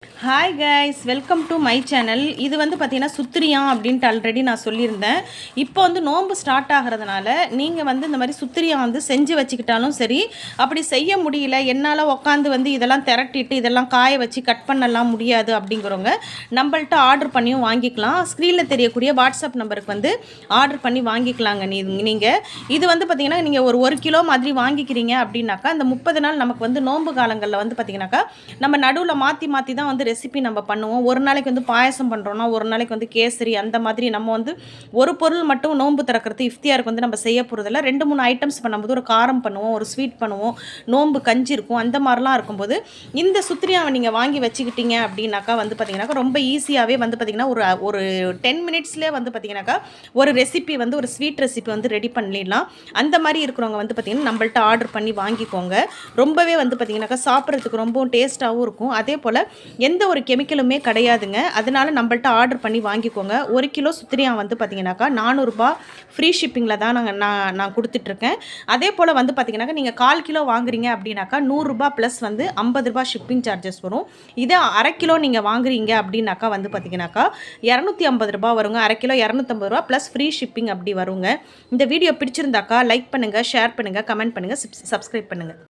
Hi guys, welcome to my channel. இது வந்து பார்த்தீங்கன்னா சுத்திரியான் அப்படின்ட்டு ஆல்ரெடி நான் சொல்லியிருந்தேன். இப்போ வந்து நோன்பு ஸ்டார்ட் ஆகிறதுனால நீங்கள் வந்து இந்த மாதிரி சுத்திரியான் வந்து செஞ்சு வச்சுக்கிட்டாலும் சரி, அப்படி செய்ய முடியல, என்னால் உட்காந்து வந்து இதெல்லாம் திரட்டிட்டு இதெல்லாம் காய வச்சு கட் பண்ணலாம் முடியாது அப்படிங்கிறவங்க நம்மள்ட்ட ஆர்டர் பண்ணியும் வாங்கிக்கலாம். ஸ்க்ரீனில் தெரியக்கூடிய வாட்ஸ்அப் நம்பருக்கு வந்து ஆர்டர் பண்ணி வாங்கிக்கலாங்க. நீங்கள் இது வந்து பார்த்தீங்கன்னா நீங்கள் ஒரு கிலோ மாதிரி வாங்கிக்கிறீங்க அப்படின்னாக்கா, அந்த 30 நாள் நமக்கு வந்து நோன்பு காலங்களில் வந்து பார்த்தீங்கன்னாக்கா நம்ம நடுவில் மாற்றி மாற்றி தான் வந்து ரெசிபி நம்ம பண்ணுவோம். ஒரு நாளைக்கு வந்து பாயசம் பண்ணுறோன்னா, ஒரு நாளைக்கு வந்து கேசரி, அந்த மாதிரி நம்ம வந்து ஒரு பொருள் மட்டும் நோன்பு திறக்கிறது இஃப்தியாருக்கு வந்து நம்ம செய்ய போகிறதில்ல. 2-3 ஐட்டம்ஸ் பண்ணும்போது ஒரு காரம் பண்ணுவோம், ஒரு ஸ்வீட் பண்ணுவோம், நோன்பு கஞ்சி இருக்கும், அந்த மாதிரிலாம் இருக்கும்போது இந்த சுத்திரியாவை நீங்கள் வாங்கி வச்சுக்கிட்டீங்க அப்படின்னாக்கா வந்து பார்த்தீங்கன்னாக்கா ரொம்ப ஈஸியாகவே வந்து பார்த்திங்கன்னா ஒரு 10 மினிட்ஸ்லேயே வந்து பார்த்திங்கனாக்கா ஒரு ரெசிபி வந்து ஒரு ஸ்வீட் ரெசிபி வந்து ரெடி பண்ணிடலாம். அந்த மாதிரி இருக்கிறவங்க வந்து பார்த்திங்கன்னா நம்மள்ட்ட ஆர்டர் பண்ணி வாங்கிக்கோங்க. ரொம்பவே வந்து பார்த்திங்கனாக்கா சாப்பிட்றதுக்கு ரொம்பவும் டேஸ்ட்டாகவும் இருக்கும். அதே போல் எந்த ஒரு கெமிக்கலுமே கிடையாதுங்க. அதனால நம்மள்ட்ட ஆர்டர் பண்ணி வாங்கிக்கோங்க. 1 கிலோ சுத்திரியான் வந்து பார்த்தீங்கன்னாக்கா 400 ரூபாய் ஃப்ரீ ஷிப்பிங்கில் தான் நான் கொடுத்துட்ருக்கேன். அதே போல் வந்து பார்த்தீங்கன்னாக்கா நீங்கள் 1/4 கிலோ வாங்குறீங்க அப்படின்னாக்கா 100 ரூபாய் ப்ளஸ் வந்து 50 ரூபாய் ஷிப்பிங் சார்ஜஸ் வரும். இதே 1/2 கிலோ நீங்கள் வாங்குறீங்க அப்படின்னாக்கா வந்து பார்த்தீங்கன்னாக்கா 250 ரூபாய் வருங்க. 1/2 கிலோ 250 ரூபாய் ப்ளஸ் ஃப்ரீ ஷிப்பிங் அப்படி வருங்க. இந்த வீடியோ பிடிச்சிருந்தாக்கா லைக் பண்ணுங்கள், ஷேர் பண்ணுங்கள், கமெண்ட் பண்ணுங்கள், சப்ஸ்கிரைப் பண்ணுங்கள்.